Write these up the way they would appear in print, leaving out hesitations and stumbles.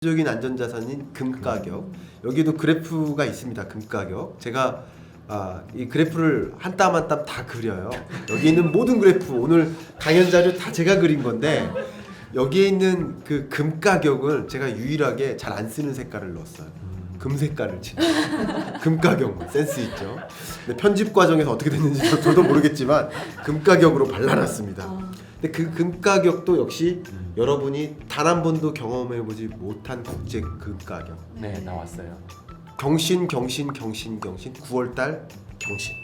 적인 안전자산인 금 가격, 여기도 그래프가 있습니다. 금 가격 제가 이 그래프를 한 땀 한 땀 다 그려요. 여기 있는 모든 그래프 오늘 강연 자료 다 제가 그린 건데 여기에 있는 그 금 가격을 제가 유일하게 잘 안 쓰는 색깔을 넣었어요. 금 색깔을 치는 금 가격만 센스 있죠. 근데 편집 과정에서 어떻게 됐는지 저도 모르겠지만 금 가격으로 발라놨습니다. 근데 그 금 가격도 역시 여러분이 단 한 번도 경험해보지 못한 국제 금 가격. 네, 나왔어요. 경신 9월달 경신.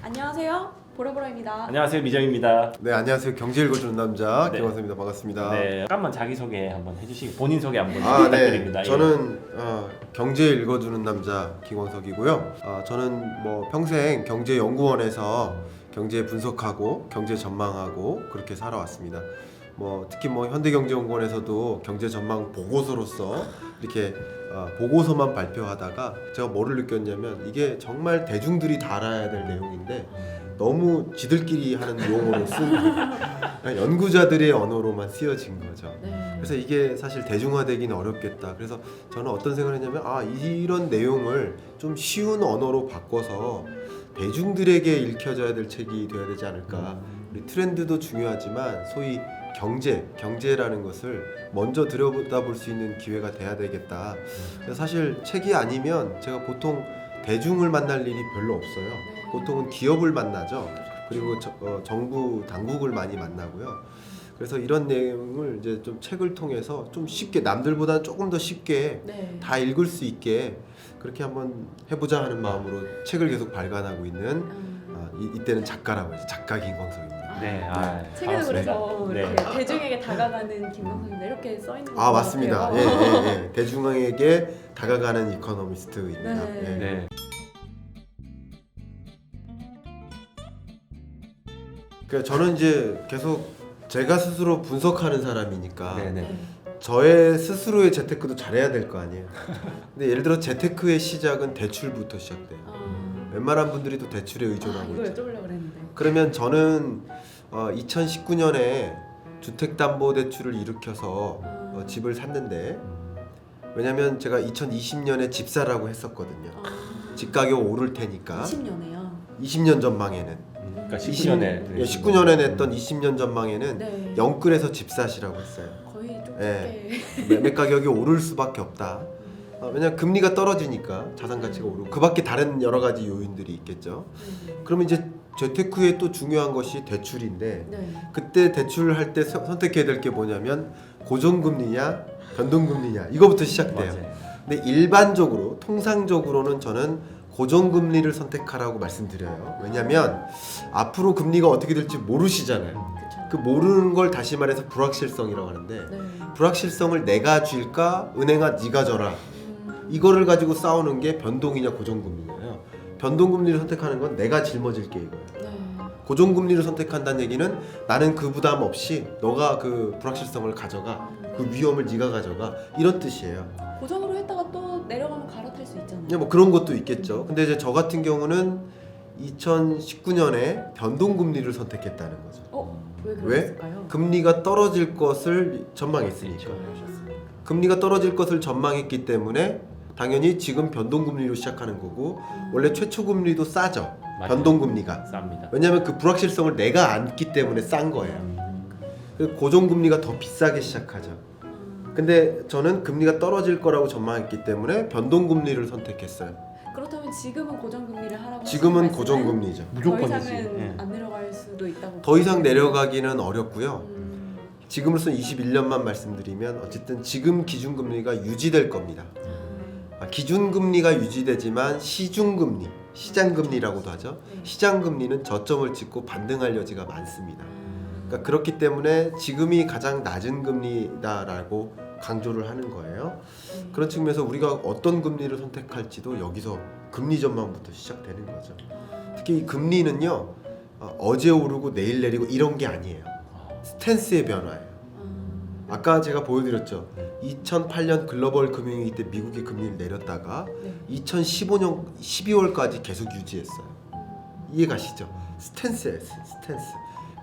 안녕하세요. 보라보라입니다. 안녕하세요, 미정입니다. 네, 안녕하세요. 경제 읽어주는 남자 네. 김원섭입니다. 반갑습니다. 네, 잠깐만 자기 소개 한번 해주시고 본인 소개 한번 네. 부탁드립니다. 저는 경제 읽어주는 남자 김원석이고요. 저는 뭐 평생 경제연구원에서 경제 분석하고 경제 전망하고 그렇게 살아왔습니다. 뭐 특히 뭐 현대경제연구원에서도 경제 전망 보고서로서 이렇게 보고서만 발표하다가 제가 뭐를 느꼈냐면 이게 정말 대중들이 다 알아야 될 내용인데 너무 지들끼리 하는 용어로 쓴 연구자들의 언어로만 쓰여진 거죠. 네. 그래서 이게 사실 대중화되기는 어렵겠다. 그래서 저는 어떤 생각을 했냐면 이런 내용을 좀 쉬운 언어로 바꿔서 대중들에게 읽혀져야 될 책이 돼야 되지 않을까. 우리 트렌드도 중요하지만 소위 경제라는 것을 먼저 들여다볼 수 있는 기회가 돼야 되겠다. 그래서 사실 책이 아니면 제가 보통 대중을 만날 일이 별로 없어요. 보통은 기업을 만나죠. 그리고 정부 당국을 많이 만나고요. 그래서 이런 내용을 이제 좀 책을 통해서 좀 쉽게 남들보다는 조금 더 쉽게 다 읽을 수 있게 그렇게 한번 해보자 하는 마음으로 책을 계속 발간하고 있는 이때는 작가라고 해서 작가 김광석입니다. 네, 책에도 반갑습니다. 그래서 네. 이렇게 대중에게 다가가는 김광석입니다. 이렇게 써 있는 것 맞습니다. 같아요. 예. 대중에게 다가가는 이코노미스트입니다. 네. 예. 네. 그러니까 저는 이제 계속 제가 스스로 분석하는 사람이니까 네. 저의 스스로의 재테크도 잘해야 될 거 아니에요. 근데 예를 들어 재테크의 시작은 대출부터 시작돼요. 웬만한 분들이 또 대출에 의존하고 이거 있죠. 여쭤보려고 그랬는데. 그러면 저는 2019년에 주택담보대출을 일으켜서 집을 샀는데 왜냐면 제가 2020년에 집사라고 했었거든요. 집 가격 오를 테니까 20년에요. 20년 전망에는 그러니까 19년에 19년에 냈던 20년 전망에는 네. 영끌에서 집 사시라고 했어요. 거의 좀 네. 쉽게. 매매 가격이 오를 수밖에 없다. 왜냐면 금리가 떨어지니까 자산 가치가 오르고 그밖에 다른 여러 가지 요인들이 있겠죠. 그러면 이제 재테크에 또 중요한 것이 대출인데 네. 그때 대출을 할 때 선택해야 될 게 뭐냐면 고정금리냐 변동금리냐 이거부터 시작돼요. 맞아요. 근데 일반적으로 통상적으로는 저는 고정금리를 선택하라고 말씀드려요. 왜냐면 앞으로 금리가 어떻게 될지 모르시잖아요. 그쵸. 그 모르는 걸 다시 말해서 불확실성이라고 하는데 네. 불확실성을 내가 줄까 은행아 네가 져라 이거를 가지고 싸우는 게 변동이냐 고정금리예요. 변동금리를 선택하는 건 내가 짊어질게 이거예요. 네. 고정금리를 선택한다는 얘기는 나는 그 부담 없이 너가 그 불확실성을 가져가 그 위험을 네가 가져가 이런 뜻이에요. 고정으로 했다가 또 내려가면 갈아탈 수 있잖아요. 뭐 그런 것도 있겠죠. 근데 이제 저 같은 경우는 2019년에 변동금리를 선택했다는 거죠. 왜 왜? 그랬을까요? 금리가 떨어질 것을 전망했으니까. 금리가 떨어질 것을 전망했기 때문에 당연히 지금 변동금리로 시작하는 거고 원래 최초금리도 싸죠. 맞아요. 변동금리가. 쌉니다. 왜냐하면 그 불확실성을 내가 안기 때문에 싼 거예요. 그래서 고정금리가 더 비싸게 시작하죠. 근데 저는 금리가 떨어질 거라고 전망했기 때문에 변동금리를 선택했어요. 그렇다면 지금은 고정금리를 하라고 지금은 하시는 말씀은 고정금리죠. 더 무조건이지. 이상은 예. 안 내려갈 수도 있다고. 더 이상 내려가기는 어렵고요. 음. 지금으로서 21년만 말씀드리면 어쨌든 지금 기준금리가 유지될 겁니다. 기준금리가 유지되지만 시중금리, 시장금리라고도 하죠. 네. 시장금리는 저점을 찍고 반등할 여지가 많습니다. 그러니까 그렇기 때문에 지금이 가장 낮은 금리다라고 강조를 하는 거예요. 그런 측면에서 우리가 어떤 금리를 선택할지도 여기서 금리 전망부터 시작되는 거죠. 특히 이 금리는요 어제 오르고 내일 내리고 이런 게 아니에요. 스탠스의 변화예요. 아까 제가 보여드렸죠. 2008년 글로벌 금융위기 때 미국이 금리를 내렸다가 2015년 12월까지 계속 유지했어요. 이해 가시죠? 스탠스예요, 스탠스.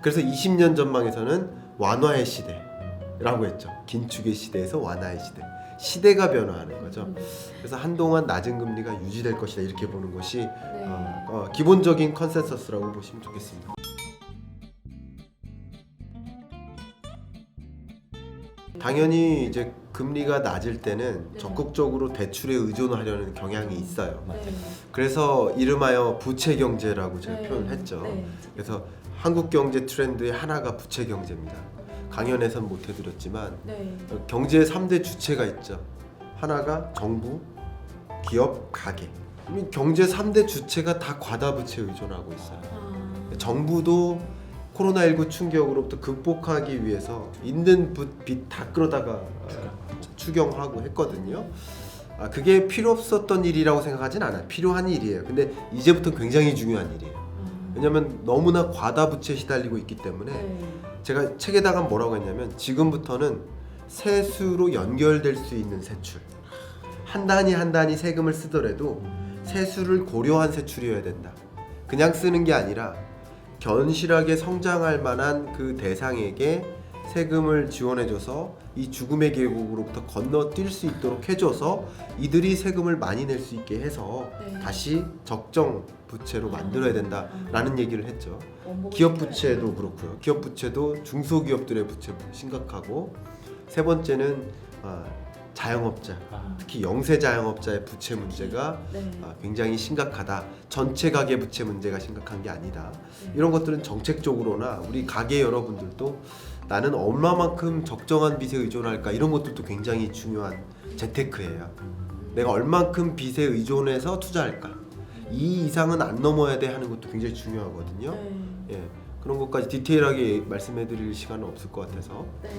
그래서 20년 전망에서는 완화의 시대라고 했죠. 긴축의 시대에서 완화의 시대. 시대가 변화하는 거죠. 그래서 한동안 낮은 금리가 유지될 것이다 이렇게 보는 것이 네. 기본적인 컨센서스라고 보시면 좋겠습니다. 당연히 이제 금리가 낮을 때는 네. 적극적으로 대출에 의존하려는 경향이 있어요. 네. 그래서 이름하여 부채 경제라고 제가 네. 표현을 했죠. 네. 그래서 한국 경제 트렌드의 하나가 부채 경제입니다. 강연에선 못 해드렸지만 네. 경제의 3대 주체가 있죠. 하나가 정부, 기업, 가계. 이 경제 3대 주체가 다 과다 부채에 의존하고 있어요. 정부도 코로나19 충격으로부터 극복하기 위해서 있는 빚 다 끌어다가 추경하고 했거든요. 그게 필요 없었던 일이라고 생각하진 않아요. 필요한 일이에요. 근데 이제부터 굉장히 중요한 일이에요. 왜냐하면 너무나 과다 부채에 시달리고 있기 때문에 네. 제가 책에다가 뭐라고 했냐면 지금부터는 세수로 연결될 수 있는 세출, 한 단위 한 단위 세금을 쓰더라도 세수를 고려한 세출이어야 된다. 그냥 쓰는 게 아니라 견실하게 성장할 만한 그 대상에게 세금을 지원해줘서 이 죽음의 계곡으로부터 건너뛸 수 있도록 해줘서 이들이 세금을 많이 낼 수 있게 해서 네. 다시 적정 부채로 만들어야 된다라는 얘기를 했죠. 원복을 기업 시켜야 부채도 그렇고요. 기업 부채도 중소기업들의 부채 심각하고, 세 번째는 자영업자, 특히 영세 자영업자의 부채 문제가 네. 굉장히 심각하다. 전체 가계 부채 문제가 심각한 게 아니다. 네. 이런 것들은 정책적으로나 우리 가계 여러분들도 나는 얼마만큼 적정한 빚에 의존할까, 이런 것들도 굉장히 중요한 재테크예요. 내가 얼만큼 빚에 의존해서 투자할까, 이 이상은 안 넘어야 돼 하는 것도 굉장히 중요하거든요. 네. 예, 그런 것까지 디테일하게 말씀해드릴 시간은 없을 것 같아서 네.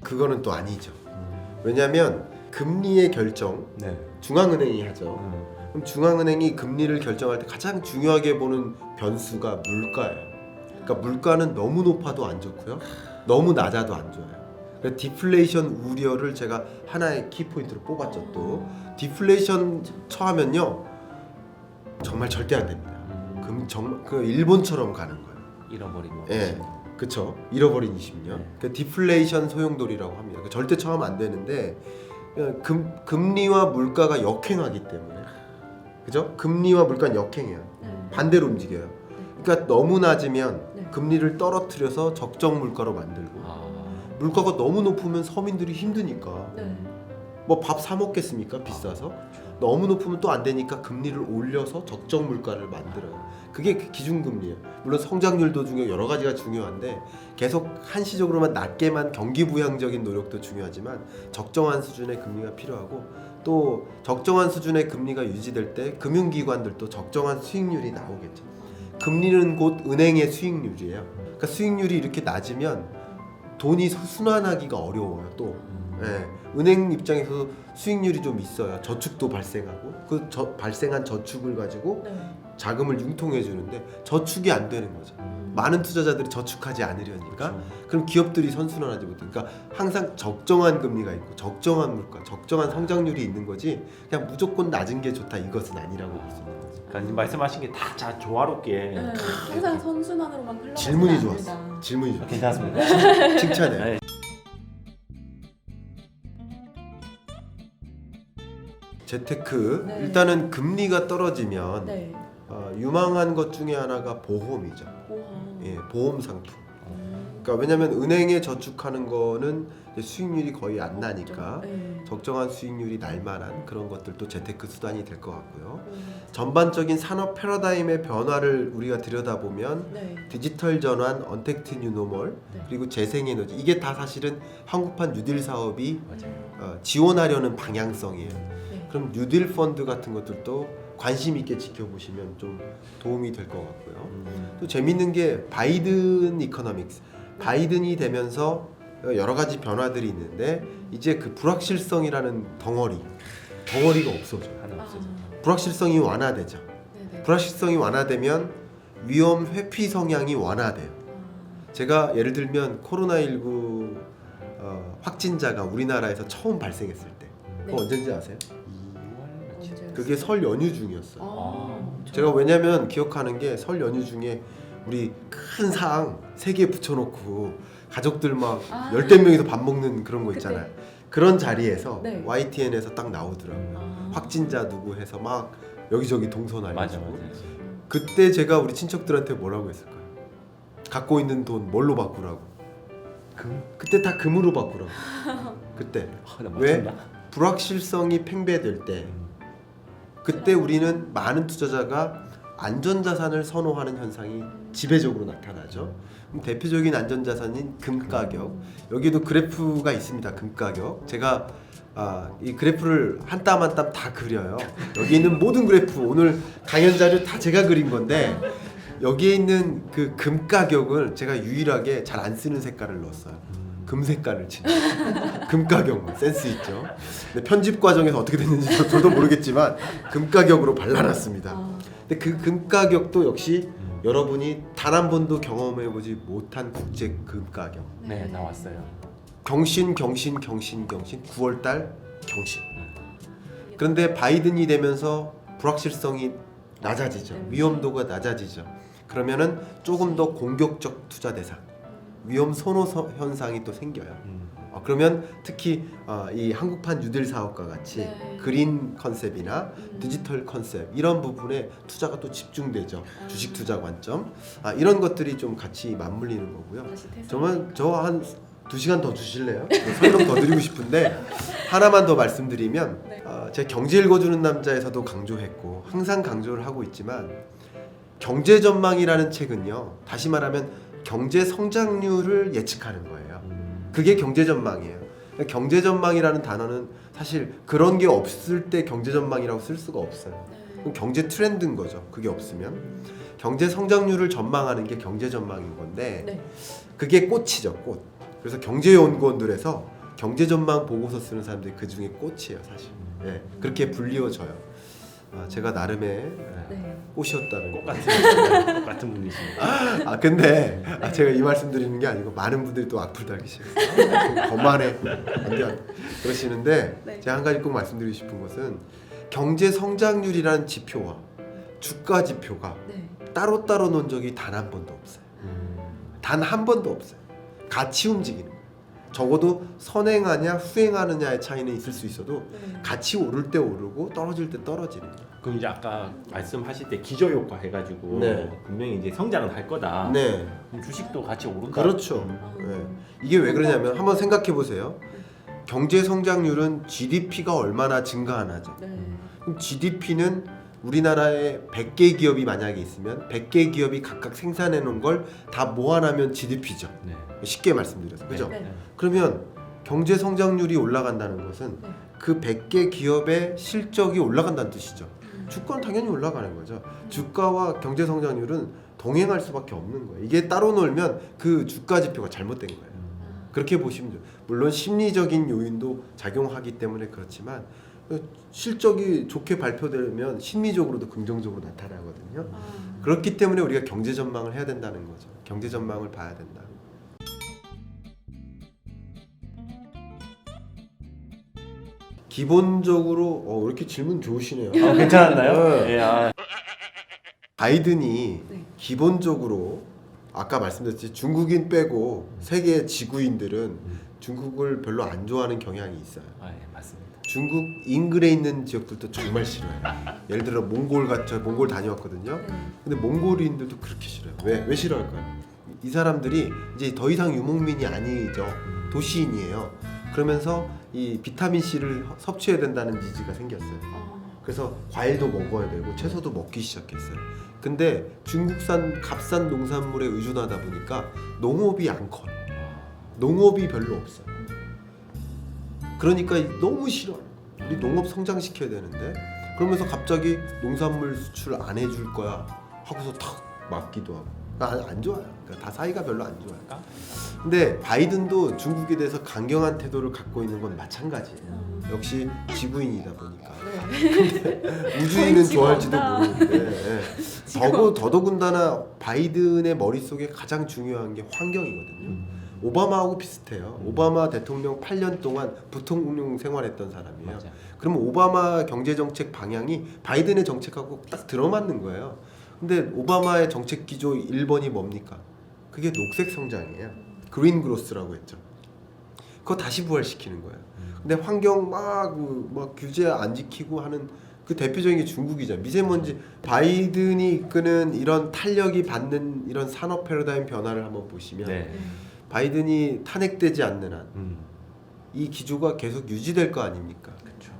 그거는 또 아니죠. 왜냐하면 금리의 결정 네. 중앙은행이 하죠. 그럼 중앙은행이 금리를 결정할 때 가장 중요하게 보는 변수가 물가예요. 그러니까 물가는 너무 높아도 안 좋고요, 너무 낮아도 안 좋아요. 그래서 디플레이션 우려를 제가 하나의 키포인트로 뽑았죠. 또 디플레이션 처하면요 정말 절대 안 됩니다. 정말 그 일본처럼 가는 거예요. 잃어버리고. 예, 그쵸. 잃어버린 20년. 그 디플레이션 소용돌이라고 합니다. 절대 처하면 안 되는데 금리와 물가가 역행하기 때문에, 그죠? 금리와 물가는 역행해요. 네. 반대로 움직여요. 그러니까 너무 낮으면 네. 금리를 떨어뜨려서 적정 물가로 만들고, 물가가 너무 높으면 서민들이 힘드니까 네. 뭐 밥 사 먹겠습니까? 비싸서. 너무 높으면 또 안 되니까 금리를 올려서 적정 물가를 만들어요. 그게 기준금리예요. 물론 성장률도 중요, 여러 가지가 중요한데 계속 한시적으로만 낮게만 경기부양적인 노력도 중요하지만 적정한 수준의 금리가 필요하고, 또 적정한 수준의 금리가 유지될 때 금융기관들도 적정한 수익률이 나오겠죠. 금리는 곧 은행의 수익률이에요. 그러니까 수익률이 이렇게 낮으면 돈이 순환하기가 어려워요. 또 예, 은행 입장에서 수익률이 좀 있어야 저축도 발생하고, 그 발생한 저축을 가지고 네. 자금을 융통해 주는데 저축이 안 되는 거죠. 많은 투자자들이 저축하지 않으려니까. 그럼 기업들이 선순환하지 못해. 그러니까 항상 적정한 금리가 있고 적정한 물가, 적정한 성장률이 있는 거지 그냥 무조건 낮은 게 좋다 이것은 아니라고 볼 수 있는 거죠. 그러니까 말씀하신 게 다 조화롭게. 네. 항상 선순환으로만 흘러가지 질문이 않는다. 좋았어. 질문이 좋았어. 괜찮습니다. 칭찬해. 네. 재테크, 네. 일단은 금리가 떨어지면 네. 유망한 것 중에 하나가 보험이죠. 보험. 예, 보험 상품. 그러니까 왜냐하면 은행에 저축하는 거는 이제 수익률이 거의 안 나니까 네. 적정한 수익률이 날 만한 그런 것들도 재테크 수단이 될 것 같고요. 전반적인 산업 패러다임의 변화를 우리가 들여다보면 네. 디지털 전환, 언택트 뉴노멀, 네. 그리고 재생에너지, 이게 다 사실은 한국판 뉴딜 사업이 맞아요. 지원하려는 방향성이에요. 네. 그럼 뉴딜 펀드 같은 것들도 관심 있게 지켜보시면 좀 도움이 될 것 같고요. 또 재밌는 게 바이든 이코노믹스, 바이든이 되면서 여러 가지 변화들이 있는데 이제 그 불확실성이라는 덩어리가 없어져요. 하나 없어져. 불확실성이 완화되죠. 네네. 불확실성이 완화되면 위험 회피 성향이 완화돼요. 제가 예를 들면 코로나19 확진자가 우리나라에서 처음 발생했을 때, 그거 네. 언제인지 아세요? 2월 며칠? 언제요? 그게 설 연휴 중이었어요. 제가 정말. 왜냐면 기억하는 게 설 연휴 중에 우리 큰 상 3개 붙여놓고 가족들 막 열댓 명이서 밥 먹는 그런 거 있잖아요. 그런 자리에서 네. YTN에서 딱 나오더라고요. 확진자 누구 해서 막 여기저기 동선 맞아 알려주고. 맞아. 그때 제가 우리 친척들한테 뭐라고 했을까요? 갖고 있는 돈 뭘로 바꾸라고? 그때 다 금으로 바꾸라고. 그때 나 왜? 맞췄나? 불확실성이 팽배될 때 그때 우리는 많은 투자자가 안전자산을 선호하는 현상이 지배적으로 나타나죠. 그럼 대표적인 안전자산인 금 가격. 여기도 그래프가 있습니다. 금 가격. 제가 이 그래프를 한 땀 한 땀 다 그려요. 여기 있는 모든 그래프 오늘 강연 자료 다 제가 그린 건데 여기에 있는 그 금 가격을 제가 유일하게 잘 안 쓰는 색깔을 넣었어요. 금 색깔을 친 금 가격만 센스 있죠. 근데 편집 과정에서 어떻게 됐는지 저도 모르겠지만 금 가격으로 발라놨습니다. 근데 그 금 가격도 역시 여러분이 단 한 번도 경험해보지 못한 국제 금 가격. 네 나왔어요. 경신 9월달 경신. 그런데 바이든이 되면서 불확실성이 낮아지죠. 위험도가 낮아지죠. 그러면은 조금 더 공격적 투자 대상, 위험 선호 현상이 또 생겨요. 그러면 특히 이 한국판 뉴딜 사업과 같이 네. 그린 컨셉이나 디지털 컨셉 이런 부분에 투자가 또 집중되죠. 주식 투자 관점 이런 것들이 좀 같이 맞물리는 거고요. 다시 태산. 정말 저 한 2시간 더 주실래요? 설명 더 드리고 싶은데 하나만 더 말씀드리면 네. 제가 경제 읽어주는 남자에서도 강조했고 항상 강조를 하고 있지만 경제 전망이라는 책은요. 다시 말하면 경제 성장률을 예측하는 거예요. 그게 경제 전망이에요. 경제 전망이라는 단어는 사실 그런 게 없을 때 경제 전망이라고 쓸 수가 없어요. 그럼 경제 트렌드인 거죠. 그게 없으면 경제 성장률을 전망하는 게 경제 전망인 건데 네. 그게 꽃이죠. 꽃. 그래서 경제연구원들에서 경제 전망 보고서 쓰는 사람들이 그 중에 꽃이에요, 사실. 네, 그렇게 불리워져요. 제가 나름의 네. 꽃이었다는 거. 똑같은 분이십니다. 근데 제가 이 말씀 드리는 게 아니고 많은 분들이 또 악플 달기 시작했어요. 거만해. 안돼. 그러시는데 네. 제가 한 가지 꼭 말씀드리고 싶은 것은 경제 성장률이라는 지표와 주가 지표가 네. 따로따로 논 적이 단 한 번도 없어요. 단 한 번도 없어요. 같이 움직이는 거예요. 적어도 선행하냐 후행하느냐의 차이는 있을 수 있어도 네. 같이 오를 때 오르고 떨어질 때 떨어지는 거예요. 그럼 이제 아까 말씀하실 때 기저 효과 해가지고 네. 분명히 이제 성장은 할 거다. 네. 그럼 주식도 같이 오른다. 그렇죠. 네. 이게 왜 그러냐면 한번 생각해 보세요. 경제 성장률은 GDP가 얼마나 증가하나죠. 네. 그럼 GDP는 우리나라에 100개 기업이 만약에 있으면 100개 기업이 각각 생산해 놓은 걸 다 모아나면 GDP죠. 네. 쉽게 말씀드려서. 그죠? 네. 그러면 경제 성장률이 올라간다는 것은 네. 그 100개 기업의 실적이 올라간다는 뜻이죠. 주가는 당연히 올라가는 거죠. 주가와 경제 성장률은 동행할 수밖에 없는 거예요. 이게 따로 놀면 그 주가 지표가 잘못된 거예요. 그렇게 보시면 돼요. 물론 심리적인 요인도 작용하기 때문에 그렇지만 실적이 좋게 발표되면 심리적으로도 긍정적으로 나타나거든요. 그렇기 때문에 우리가 경제 전망을 해야 된다는 거죠. 경제 전망을 봐야 된다. 기본적으로 왜 이렇게 질문 좋으시네요. 괜찮았나요? 네. 네. 바이든이 네. 기본적으로 아까 말씀드렸듯이 중국인 빼고 세계 지구인들은 중국을 별로 안 좋아하는 경향이 있어요. 예, 맞습니다. 중국 인근에 있는 지역들도 정말 싫어해요. 예를 들어 몽골 저 몽골 다녀왔거든요. 네. 근데 몽골인들도 그렇게 싫어요. 왜 싫어할까요? 이 사람들이 이제 더 이상 유목민이 아니죠. 도시인이에요. 그러면서 이 비타민 C를 섭취해야 된다는 니즈가 생겼어요. 그래서 과일도 먹어야 되고 채소도 먹기 시작했어요. 근데 중국산 값싼 농산물에 의존하다 보니까 농업이 안 커요. 농업이 별로 없어요. 그러니까 너무 싫어요. 우리 농업 성장시켜야 되는데 그러면서 갑자기 농산물 수출 안 해줄 거야 하고서 탁 막기도 하고 안 좋아요. 그러니까 다 사이가 별로 안 좋아요. 근데 바이든도 중국에 대해서 강경한 태도를 갖고 있는 건 마찬가지예요. 역시 지구인이다 보니까. 네. 우주인은 거의 좋아할지도 지구다. 모르는데 더더군다나 바이든의 머릿속에 가장 중요한 게 환경이거든요. 오바마하고 비슷해요. 오바마 대통령 8년 동안 부통령 생활했던 사람이에요. 맞아. 그러면 오바마 경제정책 방향이 바이든의 정책하고 딱 들어맞는 거예요. 근데 오바마의 정책 기조 1번이 뭡니까? 그게 녹색 성장이에요. 그린 그로스라고 했죠. 그거 다시 부활시키는 거예요. 근데 환경 막 규제 안 지키고 하는 그 대표적인 게 중국이죠. 미세먼지 바이든이 이끄는 이런 탄력이 받는 이런 산업 패러다임 변화를 한번 보시면 네. 바이든이 탄핵되지 않는 한 이 음. 기조가 계속 유지될 거 아닙니까? 그렇죠.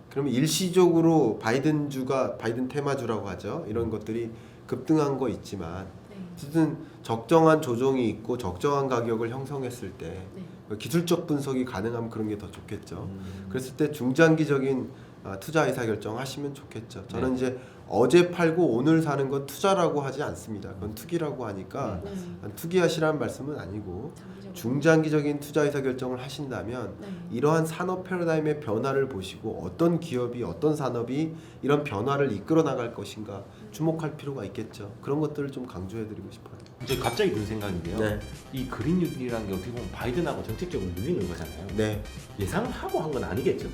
그러면 일시적으로 바이든주가 바이든 테마주라고 하죠. 이런 것들이 급등한 거 있지만 어쨌든 적정한 조정이 있고 적정한 가격을 형성했을 때 기술적 분석이 가능하면 그런 게 더 좋겠죠. 그랬을 때 중장기적인 투자 의사결정 하시면 좋겠죠. 저는 이제 어제 팔고 오늘 사는 건 투자라고 하지 않습니다. 그건 투기라고 하니까 투기하시라는 말씀은 아니고 중장기적인 투자 의사결정을 하신다면 이러한 산업 패러다임의 변화를 보시고 어떤 기업이 어떤 산업이 이런 변화를 이끌어 나갈 것인가 주목할 필요가 있겠죠. 그런 것들을 좀 강조해드리고 싶어요. 이제 갑자기 든 생각인데요. 네. 이 그린 뉴딜이라는 게 어떻게 보면 바이든하고 정책적으로 누리는 거잖아요. 네. 예상을 하고 한 건 아니겠죠?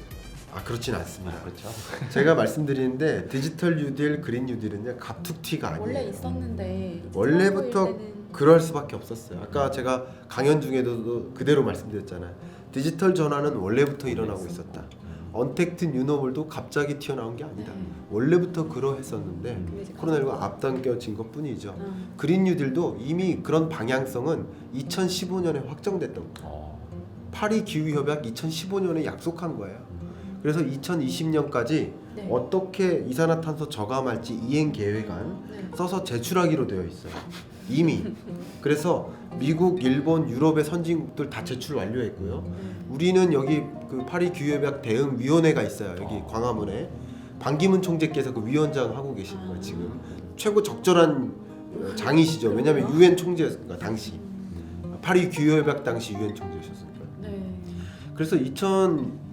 그렇진 않습니다. 그렇죠. 제가 말씀드리는데 디지털 뉴딜, 그린 뉴딜은요 갑툭튀가 아니에요. 원래 있었는데 이제 원래부터 트럼프일 때는 그럴 수밖에 없었어요. 아까 제가 강연 중에도 그대로 말씀드렸잖아요. 디지털 전환은 원래부터 일어나고 있었다. 언택트 뉴노멀도 갑자기 튀어나온 게 아니다. 원래부터 그러했었는데 그게 이제 코로나19가 가장 앞당겨진 것뿐이죠. 그린 뉴딜도 이미 그런 방향성은 2015년에 확정됐던 거예요. 파리 기후 협약 2015년에 약속한 거예요. 그래서 2020년까지 네. 어떻게 이산화탄소 저감할지 이행 계획안 써서 제출하기로 되어 있어요. 이미. 그래서 미국, 일본, 유럽의 선진국들 다 제출 완료했고요. 우리는 여기 그 파리 기후협약 대응 위원회가 있어요. 여기 광화문에 반기문 총재께서 그 위원장 하고 계신 거예요. 지금 최고 적절한 장이시죠. 왜냐하면 유엔 총재였으니까 당시 파리 기후협약 당시 유엔 총재셨으니까. 그래서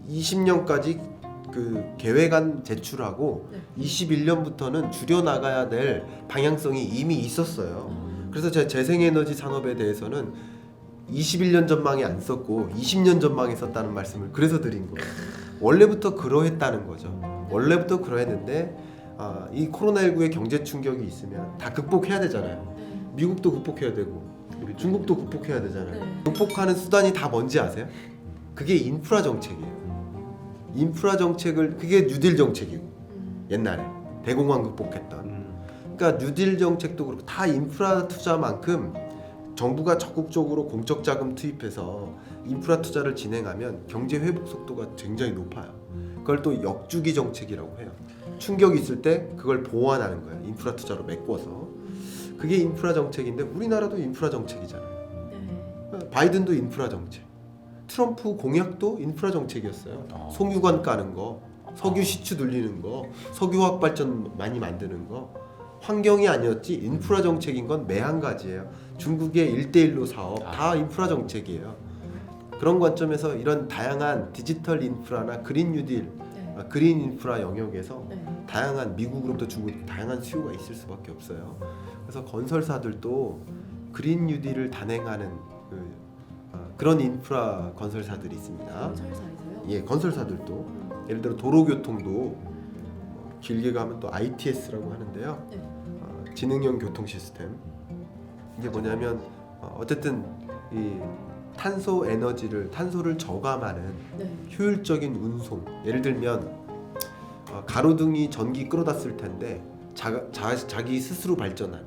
2020년까지 그 계획안 제출하고 21년부터는 줄여 나가야 될 방향성이 이미 있었어요. 그래서 제가 재생에너지 산업에 대해서는 21년 전망에 안 썼고 20년 전망에 썼다는 말씀을 그래서 드린 거예요. 원래부터 그러했다는 거죠. 원래부터 그러했는데 이 코로나19의 경제 충격이 있으면 다 극복해야 되잖아요. 미국도 극복해야 되고 우리 중국도 극복해야 되잖아요. 극복하는 수단이 다 뭔지 아세요? 그게 인프라 정책이에요. 인프라 정책을 그게 뉴딜 정책이고 옛날에 대공황 극복했던. 그러니까 뉴딜 정책도 그렇고 다 인프라 투자만큼 정부가 적극적으로 공적 자금 투입해서 인프라 투자를 진행하면 경제 회복 속도가 굉장히 높아요. 그걸 또 역주기 정책이라고 해요. 충격이 있을 때 그걸 보완하는 거예요. 인프라 투자로 메꿔서. 그게 인프라 정책인데 우리나라도 인프라 정책이잖아요. 바이든도 인프라 정책. 트럼프 공약도 인프라 정책이었어요. 송유관 까는 거, 석유 시추 늘리는 거, 석유화학 발전 많이 만드는 거. 환경이 아니었지 인프라 정책인 건 매 한 가지예요. 중국의 1대1로 사업 다 인프라 정책이에요. 그런 관점에서 이런 다양한 디지털 인프라나 그린 뉴딜, 그린 인프라 영역에서 다양한 미국으로부터 중국 다양한 수요가 있을 수밖에 없어요. 그래서 건설사들도 그린 뉴딜을 단행하는 그런 인프라 건설사들이 있습니다. 건설사에서요? 예, 건설사들도 예를 들어 도로교통도 길게 가면 또 ITS라고 하는데요. 지능형 교통 시스템. 이게 뭐냐면 어쨌든 이 탄소 에너지를 탄소를 저감하는 효율적인 운송. 예를 들면 가로등이 전기 끌어다 쓸 텐데 자기 스스로 발전하는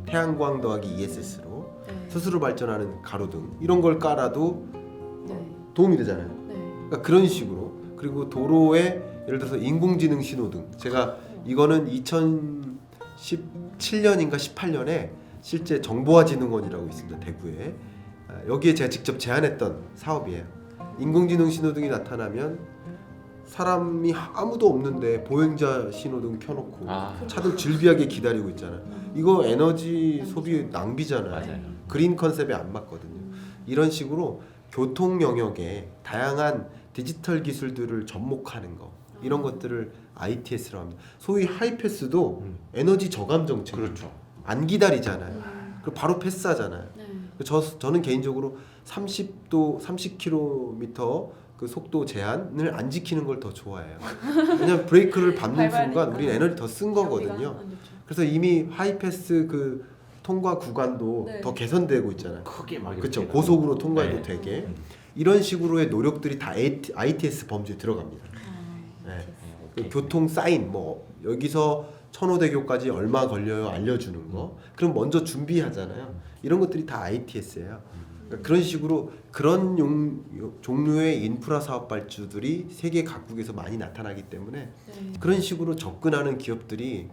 태양광 더하기 ESS로 스스로 발전하는 가로등 이런 걸 깔아도 도움이 되잖아요. 그러니까 그런 식으로. 그리고 도로에 예를 들어서 인공지능 신호등. 제가 이거는 2017년인가 18년에 실제 정보화진흥원이라고 있습니다. 대구에. 여기에 제가 직접 제안했던 사업이에요. 인공지능 신호등이 나타나면 사람이 아무도 없는데 보행자 신호등 켜놓고 차들 질비하게 기다리고 있잖아요. 이거 에너지 소비 낭비잖아요. 맞아요. 그린 컨셉에 안 맞거든요. 이런 식으로 교통 영역에 다양한 디지털 기술들을 접목하는 거 이런 것들을 ITS라고 합니다. 소위 하이패스도 에너지 저감 정책. 그렇죠. 안 기다리잖아요. 그리고 바로 패스하잖아요. 저는 개인적으로 30km 그 속도 제한을 안 지키는 걸 더 좋아해요. 왜냐면 브레이크를 밟는 밟아야 순간 되니까. 우리는 에너지 더 쓴 거거든요. 그래서 이미 하이패스 그 통과 구간도 네. 더 개선되고 있잖아요. 크게 막 이렇게 그렇죠. 가고. 고속으로 통과해도 네. 되게 이런 식으로의 노력들이 다 ITS 범주에 들어갑니다. 네. 그 교통 사인 뭐 여기서 천호대교까지 얼마 걸려요 알려주는 거. 그럼 먼저 준비하잖아요. 이런 것들이 다 ITS예요. 그러니까 그런 식으로 그런 종류의 인프라 사업 발주들이 세계 각국에서 많이 나타나기 때문에 그런 식으로 접근하는 기업들이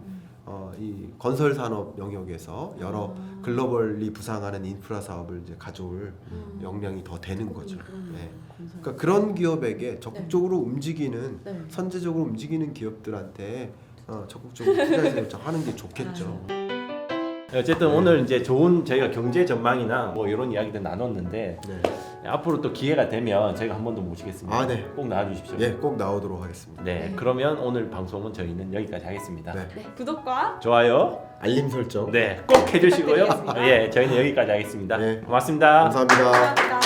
이 건설 산업 영역에서 여러 글로벌리 부상하는 인프라 사업을 이제 가져올 역량이 더 되는 거죠. 네. 그러니까 그런 기업에게 적극적으로 움직이는 네. 선제적으로 움직이는 기업들한테 적극적으로 투자해서 하는 게 좋겠죠. 어쨌든 오늘 이제 좋은 저희가 경제 전망이나 뭐 이런 이야기들 나눴는데 네. 앞으로 또 기회가 되면 저희가 한 번 더 모시겠습니다. 아, 네. 꼭 나와주십시오. 예, 꼭 나오도록 하겠습니다. 네, 네. 그러면 오늘 방송은 저희는 여기까지 하겠습니다. 네. 네. 구독과 좋아요, 알림 설정. 네, 꼭 해주시고요. 부탁드리겠습니다. 예, 저희는 여기까지 하겠습니다. 네. 고맙습니다. 감사합니다. 감사합니다.